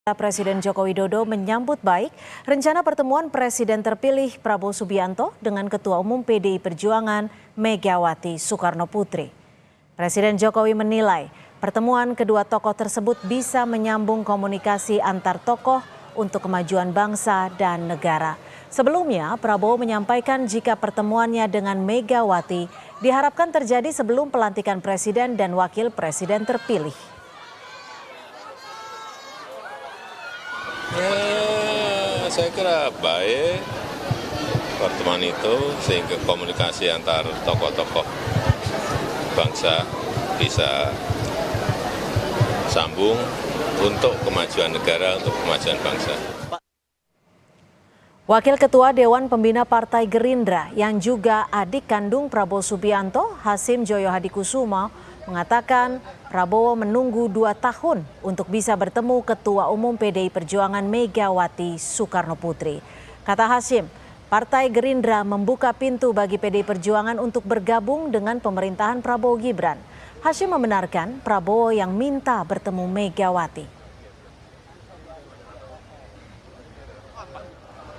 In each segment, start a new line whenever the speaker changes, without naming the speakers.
Presiden Joko Widodo menyambut baik rencana pertemuan Presiden terpilih Prabowo Subianto dengan Ketua Umum PDI Perjuangan Megawati Soekarno Putri. Presiden Jokowi menilai pertemuan kedua tokoh tersebut bisa menyambung komunikasi antar tokoh untuk kemajuan bangsa dan negara. Sebelumnya, Prabowo menyampaikan jika pertemuannya dengan Megawati diharapkan terjadi sebelum pelantikan Presiden dan Wakil Presiden terpilih.
Saya kira baik pertemuan itu sehingga komunikasi antar tokoh-tokoh bangsa bisa sambung untuk kemajuan negara, untuk kemajuan bangsa.
Wakil Ketua Dewan Pembina Partai Gerindra yang juga adik kandung Prabowo Subianto, Hasim Joyo Hadikusumo, mengatakan Prabowo menunggu 2 tahun untuk bisa bertemu Ketua Umum PDI Perjuangan Megawati Soekarno Putri. Kata Hasim, Partai Gerindra membuka pintu bagi PDI Perjuangan untuk bergabung dengan pemerintahan Prabowo Gibran. Hasim membenarkan Prabowo yang minta bertemu Megawati.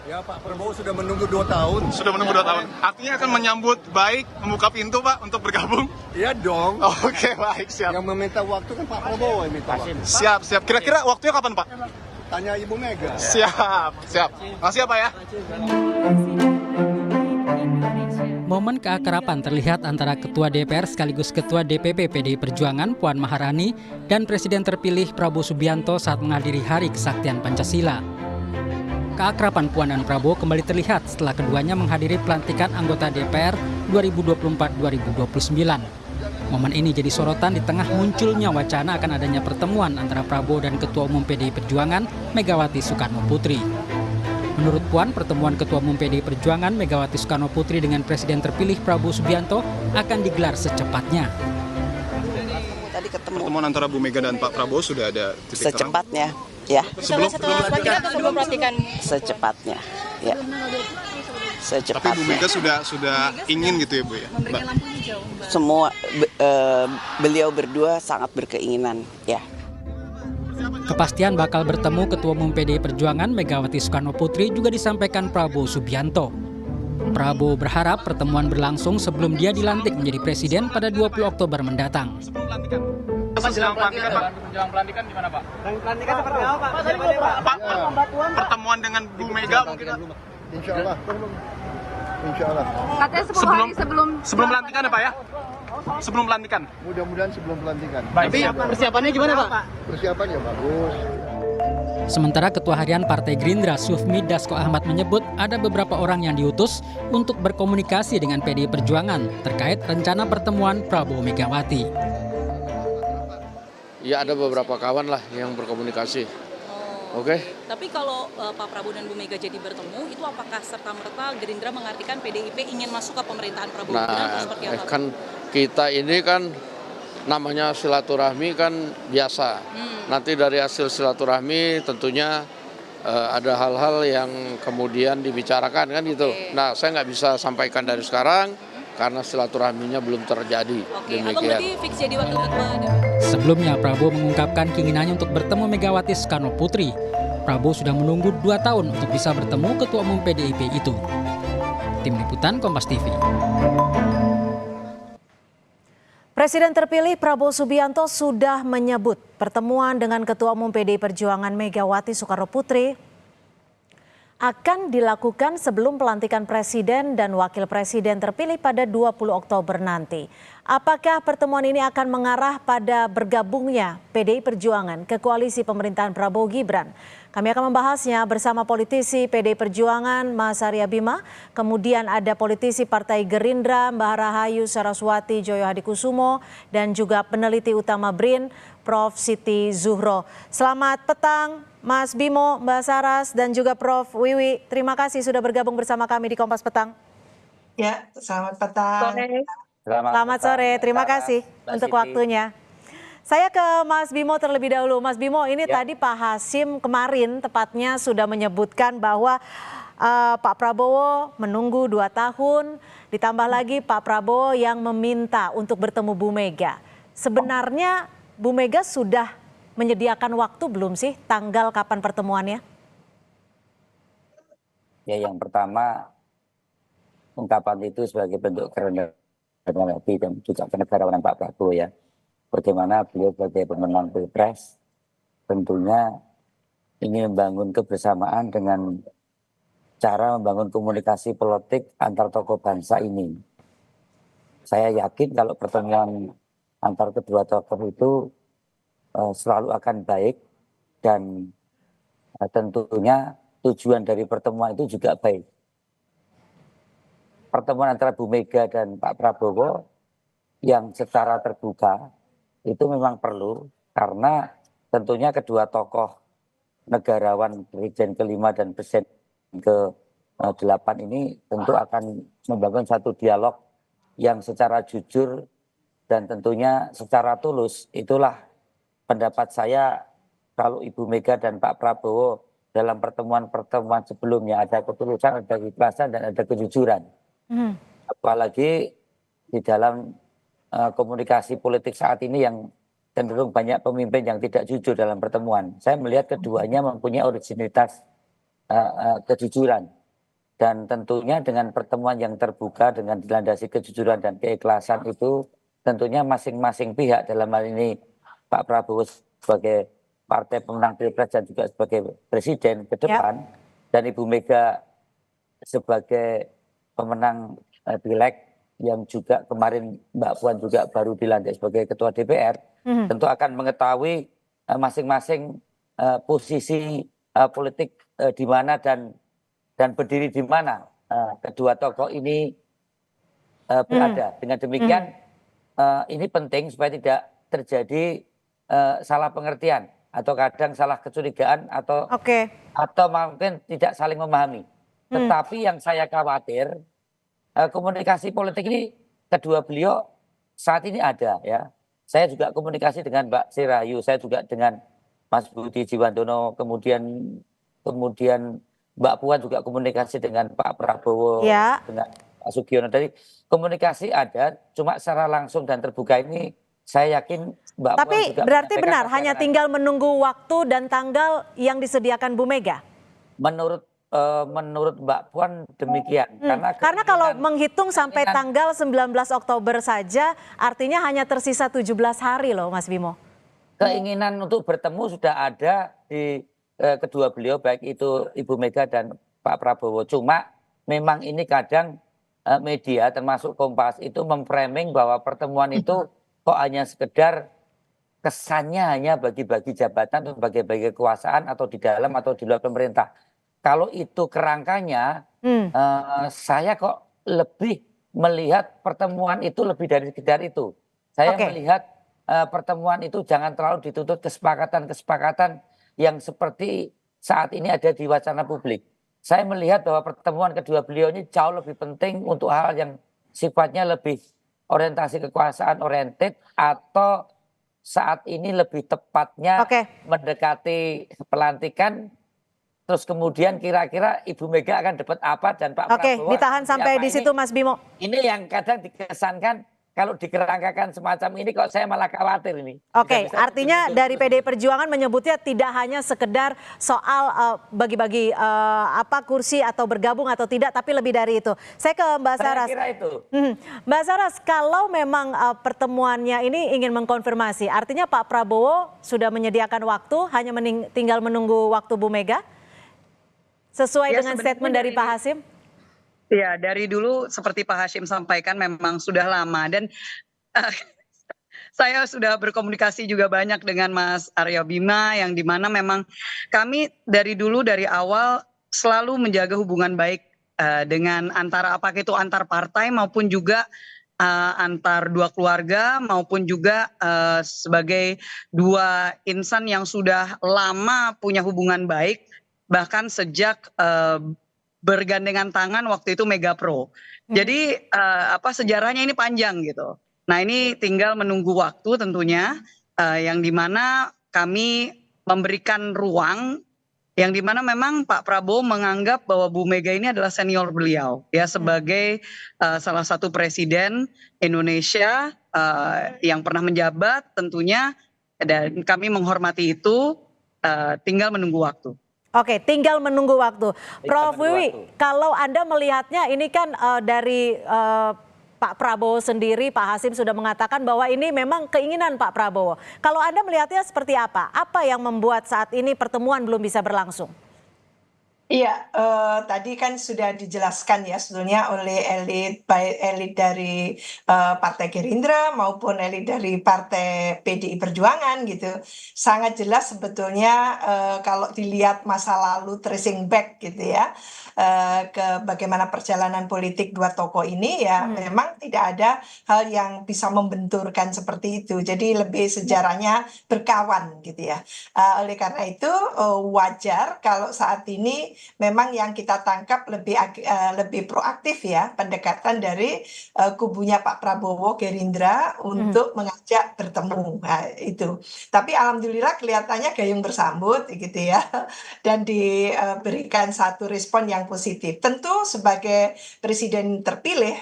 Ya, Pak Prabowo sudah menunggu 2 tahun.
Sudah menunggu 2 tahun. Artinya akan menyambut baik, membuka pintu Pak untuk bergabung?
Iya dong.
Oke, baik, siap.
Yang meminta waktu kan Pak Prabowo yang minta waktu.
Siap. Kira-kira waktunya kapan Pak?
Tanya Ibu Mega.
Siap. Makasih ya Pak ya.
Momen keakraban terlihat antara Ketua DPR sekaligus Ketua DPP PDI Perjuangan Puan Maharani dan Presiden terpilih Prabowo Subianto saat menghadiri Hari Kesaktian Pancasila. Keakraban Puan dan Prabowo kembali terlihat setelah keduanya menghadiri pelantikan anggota DPR 2024-2029. Momen ini jadi sorotan di tengah munculnya wacana akan adanya pertemuan antara Prabowo dan Ketua Umum PDI Perjuangan Megawati Soekarno Putri. Menurut Puan, pertemuan Ketua Umum PDI Perjuangan Megawati Soekarno Putri dengan Presiden terpilih Prabowo Subianto akan digelar secepatnya.
Tadi
Pertemuan antara Bu Mega dan Pak Prabowo sudah ada titik terang?
secepatnya, ya.
Sebelum
Secepatnya, ya. Secepatnya.
Tapi Bu Mega sudah ingin gitu ya Bu ya?
Memberikan lampu hijau. Semua beliau berdua sangat berkeinginan, ya.
Kepastian bakal bertemu Ketua Umum PDI Perjuangan Megawati Soekarno Putri juga disampaikan Prabowo Subianto. Prabowo berharap pertemuan berlangsung sebelum dia dilantik menjadi presiden pada 20 Oktober mendatang.
Jelang pelantikan Pak? Jelang pelantikan gimana Pak?
Pelantikan seperti apa Pak?
Pertemuan dengan Bu Mega mungkin Pak?
Insya Allah.
Katanya 10 hari
Sebelum pelantikan ya Pak ya? Sebelum pelantikan?
Mudah-mudahan sebelum pelantikan.
Tapi
persiapannya gimana Pak?
Persiapannya bagus.
Sementara Ketua Harian Partai Gerindra Sufmi Dasko Ahmad menyebut ada beberapa orang yang diutus untuk berkomunikasi dengan PDI Perjuangan terkait rencana pertemuan Prabowo Megawati.
Ya ada beberapa kawan lah yang berkomunikasi. Oke.
Tapi kalau Pak Prabowo dan Bu Mega jadi bertemu, itu apakah serta-merta Gerindra mengartikan PDIP ingin masuk ke pemerintahan Prabowo Gibran atau seperti apa?
Kan kita ini kan namanya silaturahmi kan biasa. Nanti dari hasil silaturahmi tentunya ada hal-hal yang kemudian dibicarakan kan gitu. Nah saya nggak bisa sampaikan dari sekarang karena silaturahminya belum terjadi.
Abang berarti fix jadi wakil ketua.
Sebelumnya Prabowo mengungkapkan keinginannya untuk bertemu Megawati Soekarno Putri. Prabowo sudah menunggu 2 tahun untuk bisa bertemu Ketua Umum PDIP itu. Tim Liputan Kompas TV.
Presiden terpilih Prabowo Subianto sudah menyebut pertemuan dengan Ketua Umum PDI Perjuangan Megawati Soekarno Putri akan dilakukan sebelum pelantikan Presiden dan Wakil Presiden terpilih pada 20 Oktober nanti. Apakah pertemuan ini akan mengarah pada bergabungnya PDI Perjuangan ke koalisi pemerintahan Prabowo Gibran? Kami akan membahasnya bersama politisi PDI Perjuangan Mas Arya Bima, kemudian ada politisi Partai Gerindra Mbak Rahayu Saraswati Joyo Hadikusumo, dan juga peneliti utama BRIN Prof. Siti Zuhro. Selamat petang Mas Bimo, Mbak Saras, dan juga Prof. Wiwi. Terima kasih sudah bergabung bersama kami di Kompas Petang.
Ya, selamat petang.
Selamat sore, terima kasih untuk waktunya. Saya ke Mas Bimo terlebih dahulu. Mas Bimo, ini tadi Pak Hasim kemarin tepatnya sudah menyebutkan bahwa Pak Prabowo menunggu 2 tahun, ditambah lagi Pak Prabowo yang meminta untuk bertemu Bu Mega. Sebenarnya Bu Mega sudah menyediakan waktu belum sih tanggal kapan pertemuannya?
Ya, yang pertama ungkapan itu sebagai bentuk kerendahan hati dan juga kenegarawanan Pak Prabowo ya. Bagaimana beliau sebagai pemenang Pilpres tentunya ingin membangun kebersamaan dengan cara membangun komunikasi politik antar tokoh bangsa ini. Saya yakin kalau pertemuan antar kedua tokoh itu selalu akan baik dan tentunya tujuan dari pertemuan itu juga baik. Pertemuan antara Bu Mega dan Pak Prabowo yang secara terbuka itu memang perlu karena tentunya kedua tokoh negarawan Presiden ke-5 dan Presiden ke-8 ini tentu akan membangun satu dialog yang secara jujur dan tentunya secara tulus. Itulah pendapat saya kalau Ibu Mega dan Pak Prabowo dalam pertemuan-pertemuan sebelumnya ada ketulusan, ada keikhlasan dan ada kejujuran. Apalagi di dalam komunikasi politik saat ini yang cenderung banyak pemimpin yang tidak jujur dalam pertemuan. Saya melihat keduanya mempunyai originalitas kejujuran. Dan tentunya dengan pertemuan yang terbuka dengan dilandasi kejujuran dan keikhlasan itu tentunya masing-masing pihak dalam hal ini Pak Prabowo sebagai partai pemenang Pilpres dan juga sebagai presiden ke depan dan Ibu Mega sebagai pemenang Pileg yang juga kemarin Mbak Puan juga baru dilantik sebagai Ketua DPR, tentu akan mengetahui masing-masing posisi politik di mana dan berdiri di mana kedua tokoh ini berada. Dengan demikian ini penting supaya tidak terjadi salah pengertian atau kadang salah kecurigaan atau mungkin tidak saling memahami. Tetapi yang saya khawatir komunikasi politik ini kedua beliau saat ini ada ya. Saya juga komunikasi dengan Mbak Sirayu, saya juga dengan Mas Budi Jiwandono, kemudian Mbak Puan juga komunikasi dengan Pak Prabowo, dengan Pak Sugiono. Jadi komunikasi ada, cuma secara langsung dan terbuka ini saya yakin Mbak Puan juga. Tapi
berarti benar hanya tinggal menunggu waktu dan tanggal yang disediakan Bu Mega?
Menurut Mbak Puan demikian.
Karena kalau menghitung sampai tanggal 19 Oktober saja artinya hanya tersisa 17 hari loh Mas Bimo.
Keinginan untuk bertemu sudah ada di kedua beliau baik itu Ibu Mega dan Pak Prabowo. Cuma memang ini kadang media termasuk Kompas itu memframing bahwa pertemuan itu kok hanya sekedar kesannya hanya bagi-bagi jabatan atau bagi-bagi kekuasaan atau di dalam atau di luar pemerintah. Kalau itu kerangkanya, saya kok lebih melihat pertemuan itu lebih dari sekedar itu. Saya melihat pertemuan itu jangan terlalu dituntut kesepakatan-kesepakatan yang seperti saat ini ada di wacana publik. Saya melihat bahwa pertemuan kedua beliau ini jauh lebih penting untuk hal yang sifatnya lebih orientasi kekuasaan oriented atau saat ini lebih tepatnya mendekati pelantikan. Terus kemudian kira-kira Ibu Mega akan dapat apa dan Pak Prabowo.
Oke, ditahan sampai di situ Mas Bimo.
Ini yang kadang dikesankan kalau dikerangkakan semacam ini kok saya malah khawatir ini.
Oke, artinya dari PDI Perjuangan menyebutnya tidak hanya sekedar soal bagi-bagi kursi atau bergabung atau tidak, tapi lebih dari itu. Saya ke Mbak Saras.
Saya kira itu.
Mbak Saras, kalau memang pertemuannya ini ingin mengkonfirmasi, artinya Pak Prabowo sudah menyediakan waktu, hanya tinggal menunggu waktu Bu Mega? Sesuai dengan statement dari Pak Hasyim?
Ya, dari dulu seperti Pak Hasyim sampaikan memang sudah lama dan saya sudah berkomunikasi juga banyak dengan Mas Aryo Bima yang dimana memang kami dari dulu dari awal selalu menjaga hubungan baik dengan apakah itu antar partai maupun juga antar dua keluarga maupun juga sebagai dua insan yang sudah lama punya hubungan baik. Bahkan sejak bergandengan tangan waktu itu Mega Pro. Jadi sejarahnya ini panjang gitu. Nah ini tinggal menunggu waktu tentunya yang dimana kami memberikan ruang yang dimana memang Pak Prabowo menganggap bahwa Bu Mega ini adalah senior beliau ya sebagai salah satu presiden Indonesia yang pernah menjabat tentunya Dan kami menghormati itu, tinggal menunggu waktu.
Oke, tinggal menunggu waktu. Prof. Wiwi, kalau Anda melihatnya ini kan dari Pak Prabowo sendiri, Pak Hasim sudah mengatakan bahwa ini memang keinginan Pak Prabowo. Kalau Anda melihatnya seperti apa? Apa yang membuat saat ini pertemuan belum bisa berlangsung?
Iya, tadi kan sudah dijelaskan ya sebetulnya oleh elit, baik elit dari Partai Gerindra maupun elit dari Partai PDI Perjuangan gitu. Sangat jelas sebetulnya kalau dilihat masa lalu tracing back gitu ya, ke bagaimana perjalanan politik dua tokoh ini ya memang tidak ada hal yang bisa membenturkan seperti itu. Jadi lebih sejarahnya berkawan gitu ya. Oleh karena itu wajar kalau saat ini memang yang kita tangkap lebih proaktif ya pendekatan dari kubunya Pak Prabowo Gerindra untuk mengajak bertemu. Nah, itu. Tapi alhamdulillah kelihatannya gayung bersambut gitu ya dan diberikan satu respon yang positif. Tentu sebagai presiden terpilih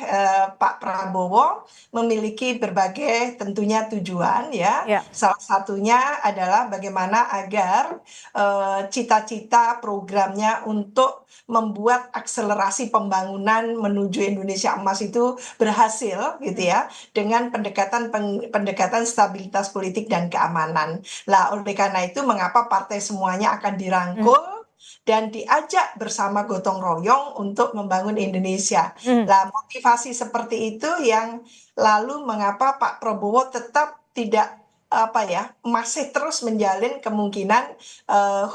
Pak Prabowo memiliki berbagai tentunya tujuan ya. Salah satunya adalah bagaimana agar cita-cita programnya untuk membuat akselerasi pembangunan menuju Indonesia Emas itu berhasil gitu ya dengan pendekatan stabilitas politik dan keamanan. Lah oleh karena itu mengapa partai semuanya akan dirangkul dan diajak bersama gotong royong untuk membangun Indonesia. Lah motivasi seperti itu yang lalu mengapa Pak Prabowo tetap tidak masih terus menjalin kemungkinan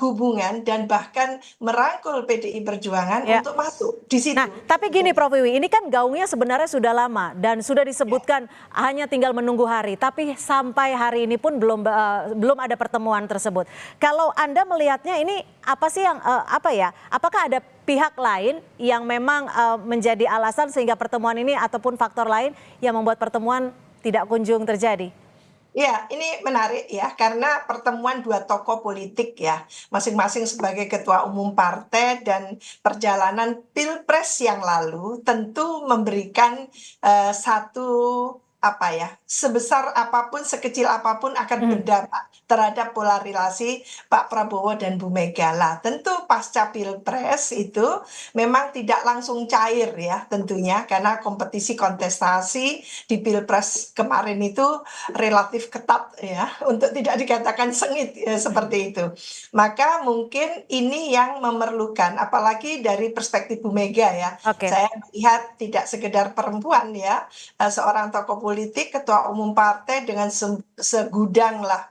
hubungan dan bahkan merangkul PDI Perjuangan untuk masuk di situ.
Nah, tapi gini Prof. Wiwi, ini kan gaungnya sebenarnya sudah lama dan sudah disebutkan hanya tinggal menunggu hari, tapi sampai hari ini pun belum ada pertemuan tersebut. Kalau Anda melihatnya ini apa sih yang apakah ada pihak lain yang memang menjadi alasan sehingga pertemuan ini ataupun faktor lain yang membuat pertemuan tidak kunjung terjadi?
Ya, ini menarik ya, karena pertemuan dua tokoh politik ya, masing-masing sebagai ketua umum partai dan perjalanan pilpres yang lalu tentu memberikan satu sebesar apapun, sekecil apapun akan berdampak terhadap polarisasi Pak Prabowo dan Bu Mega. Lah, tentu pasca pilpres itu memang tidak langsung cair ya tentunya karena kompetisi kontestasi di pilpres kemarin itu relatif ketat ya, untuk tidak dikatakan sengit ya, seperti itu. Maka mungkin ini yang memerlukan, apalagi dari perspektif Bu Mega ya. Saya melihat tidak sekedar perempuan ya, seorang tokoh politik, ketua umum partai dengan segudang lah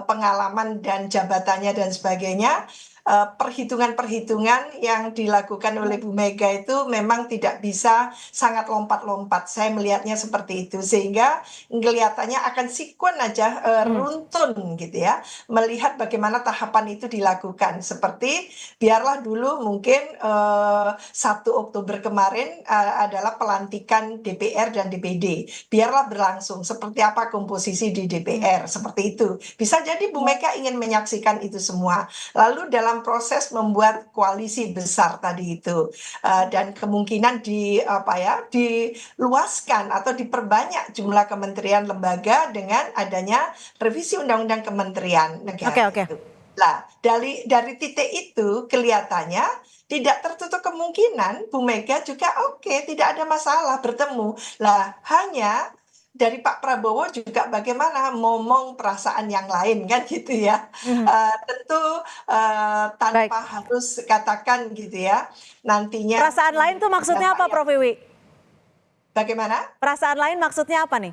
pengalaman dan jabatannya dan sebagainya. Perhitungan-perhitungan yang dilakukan oleh Bu Mega itu memang tidak bisa sangat lompat-lompat. Saya melihatnya seperti itu sehingga kelihatannya akan sikun aja runtun gitu ya. Melihat bagaimana tahapan itu dilakukan. Seperti biarlah dulu mungkin 1 Oktober kemarin adalah pelantikan DPR dan DPD. Biarlah berlangsung seperti apa komposisi di DPR seperti itu. Bisa jadi Bu Mega ingin menyaksikan itu semua. Lalu dalam proses membuat koalisi besar tadi itu dan kemungkinan diluaskan atau diperbanyak jumlah kementerian lembaga dengan adanya revisi undang-undang kementerian negara. Itu. Nah, dari titik itu kelihatannya tidak tertutup kemungkinan Bu Mega juga tidak ada masalah bertemu. Lah hanya dari Pak Prabowo juga bagaimana ngomong perasaan yang lain kan gitu ya. Tentu tanpa harus katakan gitu ya nantinya.
Perasaan lain tuh maksudnya apa Prof. Wiwi?
Bagaimana?
Perasaan lain maksudnya apa nih?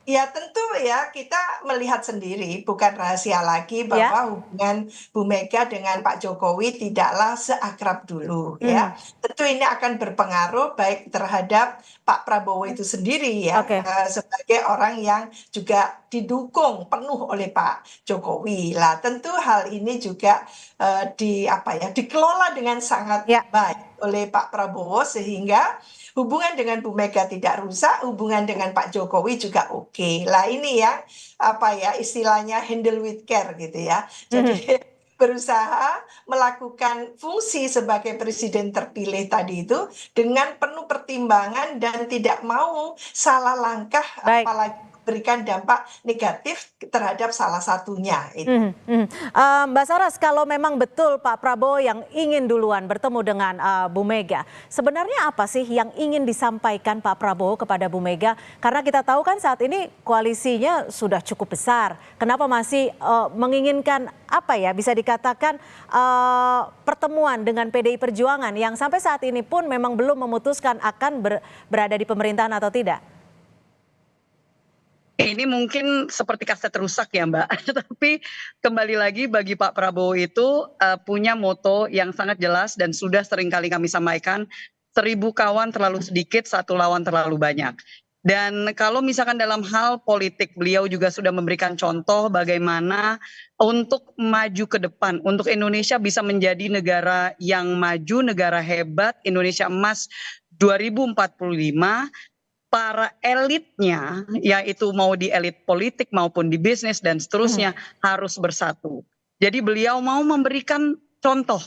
Ya tentu ya kita melihat sendiri bukan rahasia lagi bahwa hubungan Bu Mega dengan Pak Jokowi tidaklah seakrab dulu ya. Tentu ini akan berpengaruh baik terhadap Pak Prabowo itu sendiri ya sebagai orang yang juga didukung penuh oleh Pak Jokowi. Lah tentu hal ini juga dikelola dengan sangat baik oleh Pak Prabowo sehingga hubungan dengan Bu Mega tidak rusak, hubungan dengan Pak Jokowi juga oke. Lah ini yang istilahnya handle with care gitu ya. Jadi berusaha melakukan fungsi sebagai presiden terpilih tadi itu dengan penuh pertimbangan dan tidak mau salah langkah apalagi memberikan dampak negatif terhadap salah satunya.
Mbak Saras, kalau memang betul Pak Prabowo yang ingin duluan bertemu dengan Bu Mega, sebenarnya apa sih yang ingin disampaikan Pak Prabowo kepada Bu Mega? Karena kita tahu kan saat ini koalisinya sudah cukup besar. Kenapa masih menginginkan apa ya, bisa dikatakan pertemuan dengan PDI Perjuangan yang sampai saat ini pun memang belum memutuskan akan berada di pemerintahan atau tidak?
Ini mungkin seperti kaset rusak ya Mbak, tapi kembali lagi bagi Pak Prabowo itu punya moto yang sangat jelas dan sudah sering kali kami sampaikan, 1000 kawan terlalu sedikit, 1 lawan terlalu banyak. Dan kalau misalkan dalam hal politik, beliau juga sudah memberikan contoh bagaimana untuk maju ke depan, untuk Indonesia bisa menjadi negara yang maju, negara hebat, Indonesia Emas 2045, para elitnya, yaitu mau di elit politik maupun di bisnis dan seterusnya, harus bersatu. Jadi beliau mau memberikan contoh.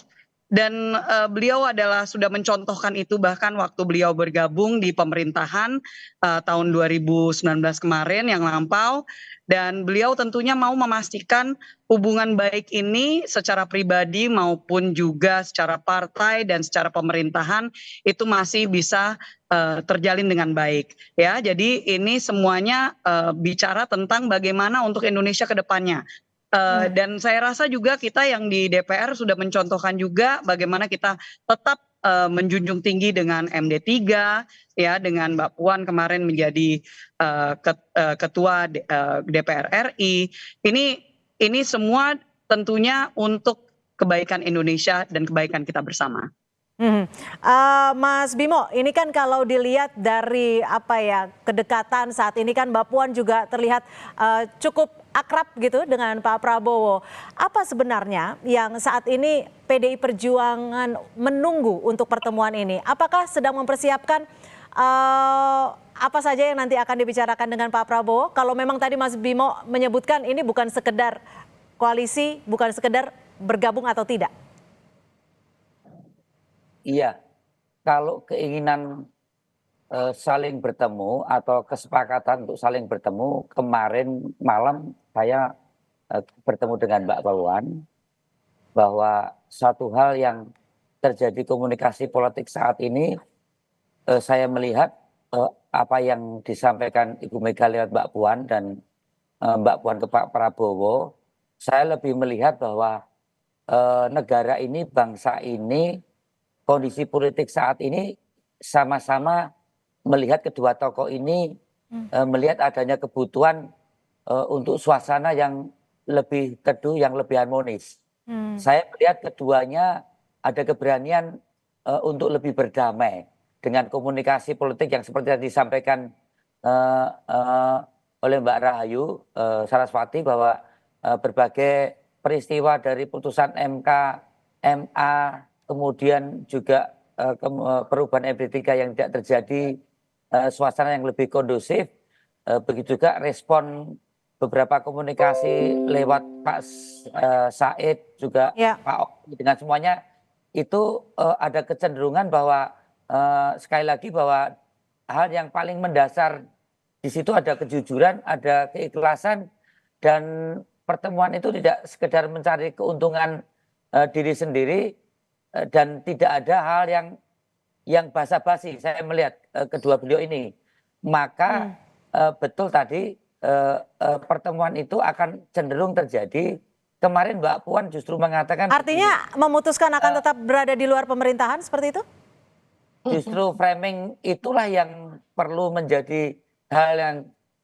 Dan beliau sudah mencontohkan itu bahkan waktu beliau bergabung di pemerintahan tahun 2019 kemarin yang lampau. Dan beliau tentunya mau memastikan hubungan baik ini secara pribadi maupun juga secara partai dan secara pemerintahan itu masih bisa terjalin dengan baik. Ya, jadi ini semuanya bicara tentang bagaimana untuk Indonesia ke depannya. Dan saya rasa juga kita yang di DPR sudah mencontohkan juga bagaimana kita tetap menjunjung tinggi dengan MD3 ya, dengan Mbak Puan kemarin menjadi ketua DPR RI. Ini semua tentunya untuk kebaikan Indonesia dan kebaikan kita bersama.
Mas Bimo, ini kan kalau dilihat dari kedekatan saat ini kan Mbak Puan juga terlihat cukup akrab gitu dengan Pak Prabowo. Apa sebenarnya yang saat ini PDI Perjuangan menunggu untuk pertemuan ini? Apakah sedang mempersiapkan apa saja yang nanti akan dibicarakan dengan Pak Prabowo? Kalau memang tadi Mas Bimo menyebutkan ini bukan sekedar koalisi, bukan sekedar bergabung atau tidak.
Iya, kalau keinginan saling bertemu atau kesepakatan untuk saling bertemu, kemarin malam saya bertemu dengan Mbak Puan bahwa satu hal yang terjadi komunikasi politik saat ini, saya melihat apa yang disampaikan Ibu Mega lewat Mbak Puan dan Mbak Puan ke Pak Prabowo, saya lebih melihat bahwa negara ini, bangsa ini, kondisi politik saat ini sama-sama melihat kedua tokoh ini melihat adanya kebutuhan untuk suasana yang lebih teduh, yang lebih harmonis. Saya melihat keduanya ada keberanian untuk lebih berdamai dengan komunikasi politik yang seperti yang disampaikan oleh Mbak Rahayu Saraswati bahwa berbagai peristiwa dari putusan MK, MA, kemudian juga perubahan MD3 yang tidak terjadi, suasana yang lebih kondusif, begitu juga respon beberapa komunikasi lewat Pak Said juga Pak Oki dengan semuanya itu ada kecenderungan bahwa sekali lagi bahwa hal yang paling mendasar di situ ada kejujuran, ada keikhlasan, dan pertemuan itu tidak sekedar mencari keuntungan diri sendiri dan tidak ada hal yang basa-basi. Saya melihat kedua beliau ini, maka betul tadi pertemuan itu akan cenderung terjadi. Kemarin Mbak Puan justru mengatakan,
artinya memutuskan akan tetap berada di luar pemerintahan seperti itu?
Justru framing itulah yang perlu menjadi hal yang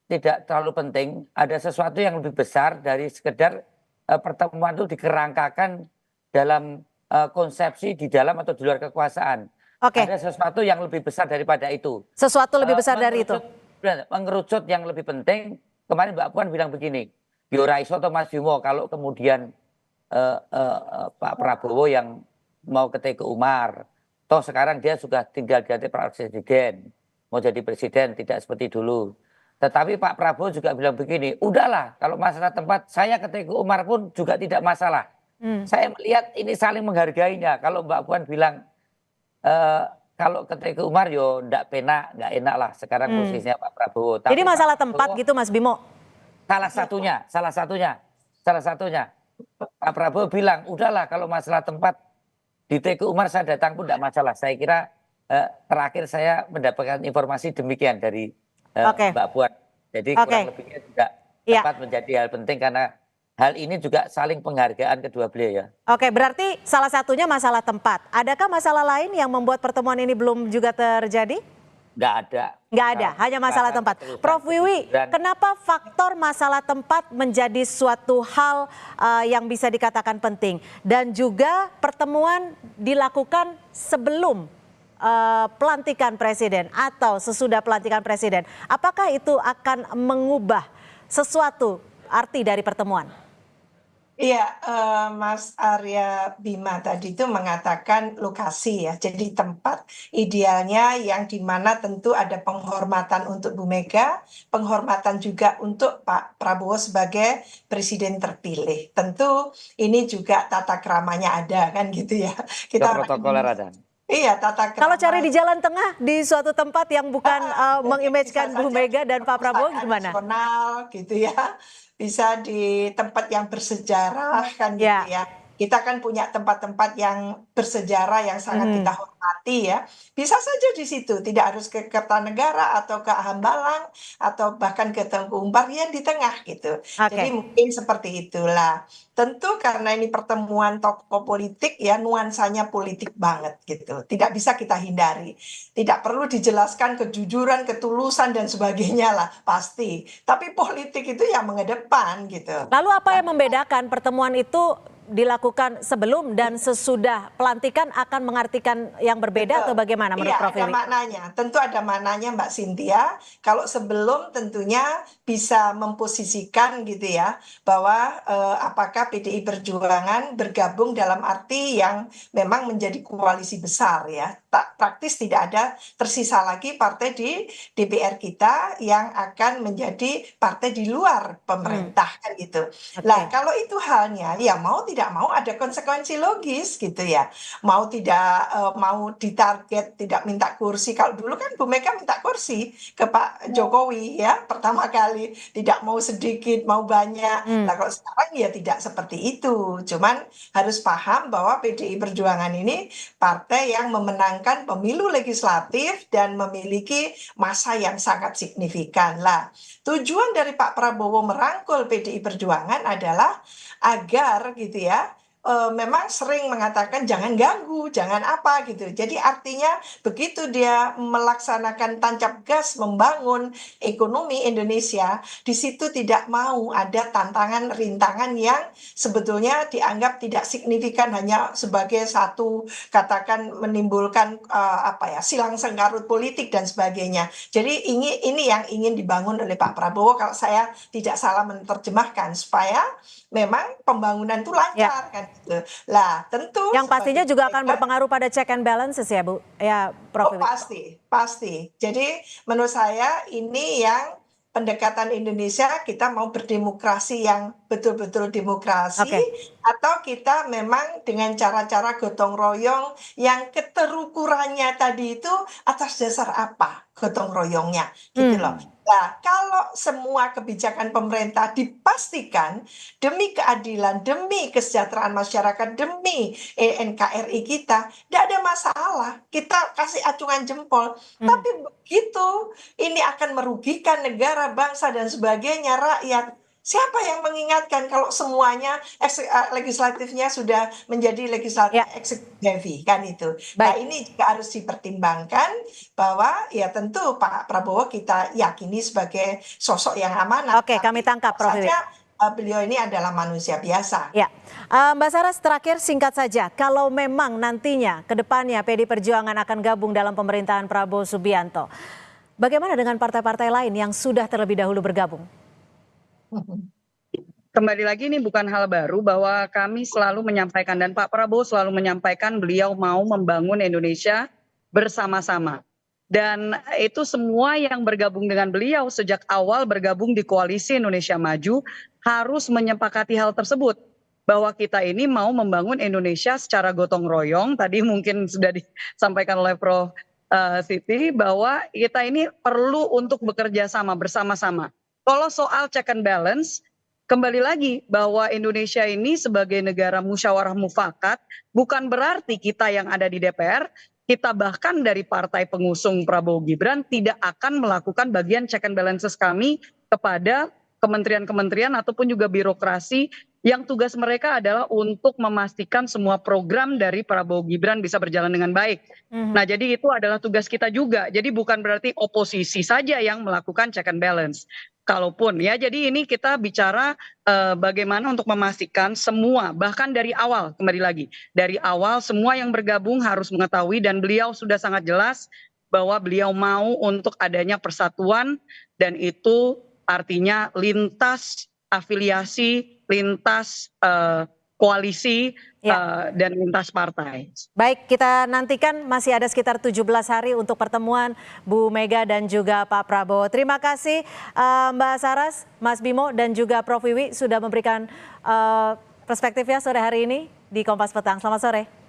tidak terlalu penting. Ada sesuatu yang lebih besar dari sekedar pertemuan itu dikerangkakan dalam konsepsi di dalam atau di luar kekuasaan. Ada sesuatu yang lebih besar daripada itu.
Sesuatu lebih besar dari itu.
Mengerucut yang lebih penting. Kemarin Mbak Puan bilang begini, Bioraiso atau Mas Bimo, kalau kemudian Pak Prabowo yang mau ke Teguh Umar, toh sekarang dia sudah tinggal di presiden, mau jadi presiden, tidak seperti dulu. Tetapi Pak Prabowo juga bilang begini, udahlah kalau masalah tempat saya ke Teguh Umar pun juga tidak masalah. Saya melihat ini saling menghargainya. Kalau Mbak Puan bilang kalau ke Teguh Umar yo ndak nggak enak lah sekarang posisinya Pak Prabowo.
Jadi
Tapi
masalah
Pak
tempat
Prabowo,
gitu Mas Bimo?
salah satunya. Pak Prabowo bilang, udahlah kalau masalah tempat di Teguh Umar saya datang pun tidak masalah. Saya kira terakhir saya mendapatkan informasi demikian dari Mbak Puan. Jadi kurang lebihnya juga tempat menjadi hal penting karena hal ini juga saling penghargaan kedua beliau ya.
Oke, berarti salah satunya masalah tempat. Adakah masalah lain yang membuat pertemuan ini belum juga terjadi?
Nggak ada.
Nggak ada, hanya masalah tempat. Prof Wiwi, kenapa faktor masalah tempat menjadi suatu hal yang bisa dikatakan penting? Dan juga pertemuan dilakukan sebelum pelantikan presiden atau sesudah pelantikan presiden. Apakah itu akan mengubah sesuatu arti dari pertemuan?
Iya, Mas Arya Bima tadi itu mengatakan lokasi ya, jadi tempat idealnya yang dimana tentu ada penghormatan untuk Bu Mega, penghormatan juga untuk Pak Prabowo sebagai presiden terpilih. Tentu ini juga tata keramanya ada kan gitu ya. Kita
protokoler ada.
Iya, tata krama.
Kalau cari di jalan tengah di suatu tempat yang bukan mengimajinkan Bu Mega dan Pak Prabowo gimana?
Nasional gitu ya. Bisa di tempat yang bersejarah kan gitu ya. Kita kan punya tempat-tempat yang bersejarah yang sangat kita hormati ya. Bisa saja di situ, tidak harus ke Kertanegara atau ke Hambalang atau bahkan ke Teguh Umar yang di tengah gitu. Jadi mungkin seperti itulah. Tentu karena ini pertemuan tokoh politik ya, nuansanya politik banget gitu. Tidak bisa kita hindari. Tidak perlu dijelaskan kejujuran, ketulusan dan sebagainya lah, pasti. Tapi politik itu yang mengedepan gitu.
Lalu apa yang membedakan pertemuan itu dilakukan sebelum dan sesudah pelantikan akan mengartikan yang berbeda atau bagaimana menurut Prof.
Iya, ada maknanya. Tentu ada maknanya Mbak Cynthia. Kalau sebelum tentunya bisa memposisikan gitu ya, bahwa apakah PDI Perjuangan bergabung dalam arti yang memang menjadi koalisi besar ya. Praktis tidak ada tersisa lagi partai di DPR kita yang akan menjadi partai di luar pemerintah kan gitu. Nah, kalau itu halnya ya mau tidak mau ada konsekuensi logis gitu ya. Mau tidak mau ditarget tidak minta kursi. Kalau dulu kan Bu Mega minta kursi ke Pak Jokowi ya pertama kali, tidak mau sedikit mau banyak. Nah, kalau sekarang ya tidak seperti itu. Cuman harus paham bahwa PDI Perjuangan ini partai yang memenangkan pemilu legislatif dan memiliki masa yang sangat signifikan lah. Tujuan dari Pak Prabowo merangkul PDI Perjuangan adalah agar gitu ya, memang sering mengatakan jangan ganggu, jangan apa gitu. Jadi artinya begitu dia melaksanakan tancap gas membangun ekonomi Indonesia, di situ tidak mau ada tantangan rintangan yang sebetulnya dianggap tidak signifikan hanya sebagai satu katakan menimbulkan silang sengkarut politik dan sebagainya. Jadi ini yang ingin dibangun oleh Pak Prabowo kalau saya tidak salah menerjemahkan supaya memang pembangunan itu lancar kan gitu. Lah tentu
yang pastinya juga akan berpengaruh pada check and balances ya Bu ya Prof.
Pasti. Jadi menurut saya ini yang pendekatan Indonesia, kita mau berdemokrasi yang betul-betul demokrasi atau kita memang dengan cara-cara gotong royong yang keterukurannya tadi itu atas dasar apa gotong royongnya gitu loh. Nah, kalau semua kebijakan pemerintah dipastikan demi keadilan, demi kesejahteraan masyarakat, demi NKRI kita, tidak ada masalah. Kita kasih acungan jempol. Tapi begitu ini akan merugikan negara, bangsa, dan sebagainya, rakyat. Siapa yang mengingatkan kalau semuanya legislatifnya sudah menjadi legislatif eksekutif kan itu. Nah ini juga harus dipertimbangkan bahwa ya tentu Pak Prabowo kita yakini sebagai sosok yang amanah.
Oke, kami tangkap Prof.
Beliau ini adalah manusia biasa.
Ya, Mbak Saras terakhir singkat saja, kalau memang nantinya ke depannya PDI Perjuangan akan gabung dalam pemerintahan Prabowo Subianto, bagaimana dengan partai-partai lain yang sudah terlebih dahulu bergabung?
Kembali lagi ini bukan hal baru bahwa kami selalu menyampaikan dan Pak Prabowo selalu menyampaikan beliau mau membangun Indonesia bersama-sama. Dan itu semua yang bergabung dengan beliau sejak awal bergabung di Koalisi Indonesia Maju harus menyepakati hal tersebut. Bahwa kita ini mau membangun Indonesia secara gotong royong, tadi mungkin sudah disampaikan oleh Prof. Siti, bahwa kita ini perlu untuk bekerja sama bersama-sama. Kalau soal check and balance, kembali lagi bahwa Indonesia ini sebagai negara musyawarah mufakat, bukan berarti kita yang ada di DPR, kita bahkan dari partai pengusung Prabowo Gibran tidak akan melakukan bagian check and balances kami kepada kementerian-kementerian ataupun juga birokrasi yang tugas mereka adalah untuk memastikan semua program dari Prabowo Gibran bisa berjalan dengan baik. Nah, jadi itu adalah tugas kita juga. Jadi bukan berarti oposisi saja yang melakukan check and balance. Kalaupun ya, jadi ini kita bicara bagaimana untuk memastikan semua, bahkan dari awal, kembali lagi, dari awal semua yang bergabung harus mengetahui, dan beliau sudah sangat jelas bahwa beliau mau untuk adanya persatuan, dan itu artinya lintas afiliasi, lintas koalisi, dan lintas partai.
Baik, kita nantikan masih ada sekitar 17 hari untuk pertemuan Bu Mega dan juga Pak Prabowo. Terima kasih Mbak Saras, Mas Bimo, dan juga Prof Wiwi sudah memberikan perspektifnya sore hari ini di Kompas Petang. Selamat sore.